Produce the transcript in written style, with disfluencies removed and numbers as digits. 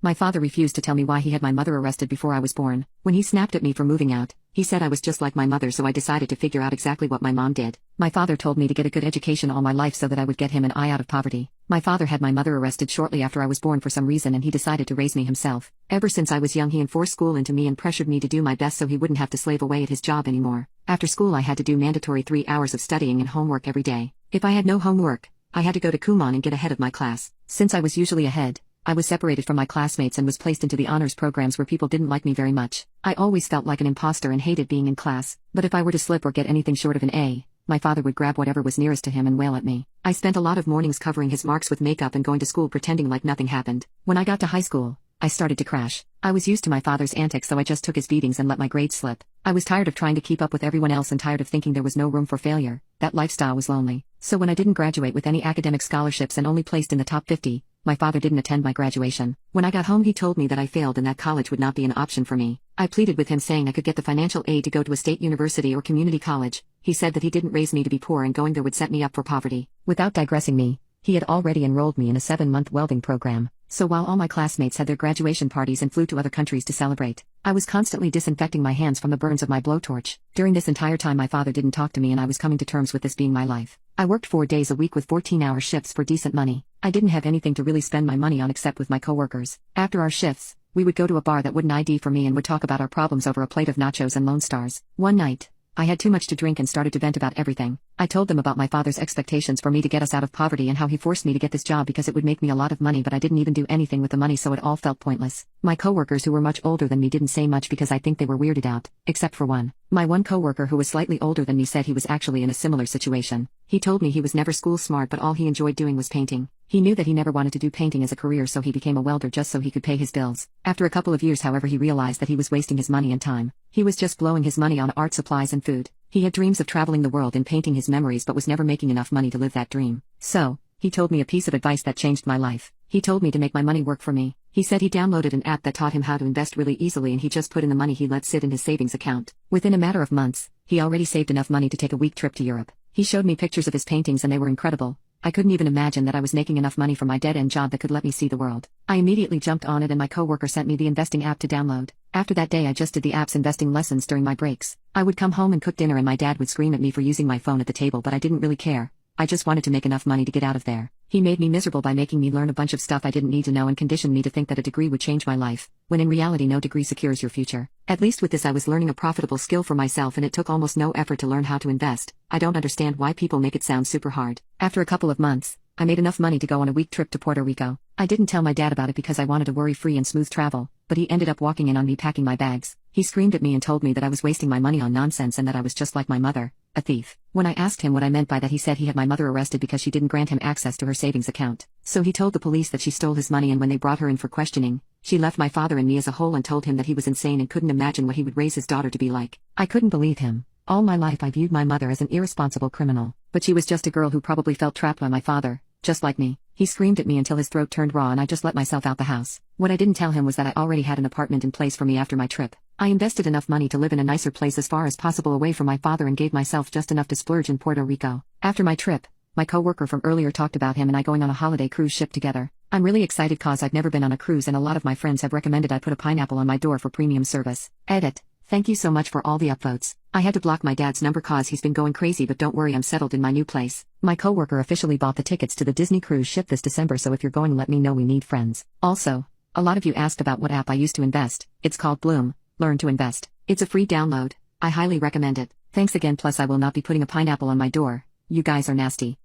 My father refused to tell me why he had my mother arrested before I was born. When he snapped at me for moving out, he said I was just like my mother, so I decided to figure out exactly what my mom did. My father told me to get a good education all my life so that I would get him and I out of poverty. My father had my mother arrested shortly after I was born for some reason, and he decided to raise me himself. Ever since I was young, he enforced school into me and pressured me to do my best so he wouldn't have to slave away at his job anymore. After school I had to do mandatory 3 hours of studying and homework every day. If I had no homework, I had to go to Kumon and get ahead of my class. Since I was usually ahead, I was separated from my classmates and was placed into the honors programs where people didn't like me very much. I always felt like an imposter and hated being in class, but if I were to slip or get anything short of an A, my father would grab whatever was nearest to him and wail at me. I spent a lot of mornings covering his marks with makeup and going to school pretending like nothing happened. When I got to high school, I started to crash. I was used to my father's antics, so I just took his beatings and let my grades slip. I was tired of trying to keep up with everyone else and tired of thinking there was no room for failure. That lifestyle was lonely. So when I didn't graduate with any academic scholarships and only placed in the top 50, my father didn't attend my graduation. When I got home, he told me that I failed and that college would not be an option for me. I pleaded with him, saying I could get the financial aid to go to a state university or community college. He said that he didn't raise me to be poor and going there would set me up for poverty. Without digressing me, he had already enrolled me in a 7-month welding program. So while all my classmates had their graduation parties and flew to other countries to celebrate, I was constantly disinfecting my hands from the burns of my blowtorch. During this entire time my father didn't talk to me, and I was coming to terms with this being my life. I worked 4 days a week with 14-hour shifts for decent money. I didn't have anything to really spend my money on except with my coworkers. After our shifts, we would go to a bar that wouldn't ID for me and would talk about our problems over a plate of nachos and Lone Stars. One night, I had too much to drink and started to vent about everything. I told them about my father's expectations for me to get us out of poverty and how he forced me to get this job because it would make me a lot of money, but I didn't even do anything with the money, so it all felt pointless. My coworkers, who were much older than me, didn't say much because I think they were weirded out, except for one. My one coworker, who was slightly older than me, said he was actually in a similar situation. He told me he was never school smart, but all he enjoyed doing was painting. He knew that he never wanted to do painting as a career, so he became a welder just so he could pay his bills. After a couple of years, however, he realized that he was wasting his money and time. He was just blowing his money on art supplies and food. He had dreams of traveling the world and painting his memories, but was never making enough money to live that dream. So, he told me a piece of advice that changed my life. He told me to make my money work for me. He said he downloaded an app that taught him how to invest really easily, and he just put in the money he let sit in his savings account. Within a matter of months, he already saved enough money to take a week trip to Europe. He showed me pictures of his paintings and they were incredible. I couldn't even imagine that I was making enough money from my dead-end job that could let me see the world. I immediately jumped on it, and my coworker sent me the investing app to download. After that day I just did the app's investing lessons during my breaks. I would come home and cook dinner and my dad would scream at me for using my phone at the table, but I didn't really care. I just wanted to make enough money to get out of there. He made me miserable by making me learn a bunch of stuff I didn't need to know and conditioned me to think that a degree would change my life, when in reality no degree secures your future. At least with this I was learning a profitable skill for myself, and it took almost no effort to learn how to invest. I don't understand why people make it sound super hard. After a couple of months, I made enough money to go on a week trip to Puerto Rico. I didn't tell my dad about it because I wanted a worry-free and smooth travel, but he ended up walking in on me packing my bags. He screamed at me and told me that I was wasting my money on nonsense and that I was just like my mother, a thief. When I asked him what I meant by that, he said he had my mother arrested because she didn't grant him access to her savings account. So he told the police that she stole his money, and when they brought her in for questioning, she left my father and me as a whole and told him that he was insane and couldn't imagine what he would raise his daughter to be like. I couldn't believe him. All my life I viewed my mother as an irresponsible criminal, but she was just a girl who probably felt trapped by my father, just like me. He screamed at me until his throat turned raw, and I just let myself out the house. What I didn't tell him was that I already had an apartment in place for me after my trip. I invested enough money to live in a nicer place as far as possible away from my father and gave myself just enough to splurge in Puerto Rico. After my trip, my coworker from earlier talked about him and I going on a holiday cruise ship together. I'm really excited cause I've never been on a cruise, and a lot of my friends have recommended I put a pineapple on my door for premium service. Edit. Thank you so much for all the upvotes. I had to block my dad's number cause he's been going crazy, but don't worry, I'm settled in my new place. My coworker officially bought the tickets to the Disney cruise ship this December, so if you're going, let me know, we need friends. Also, a lot of you asked about what app I use to invest. It's called Bloom. Learn to invest. It's a free download. I highly recommend it. Thanks again, plus I will not be putting a pineapple on my door. You guys are nasty.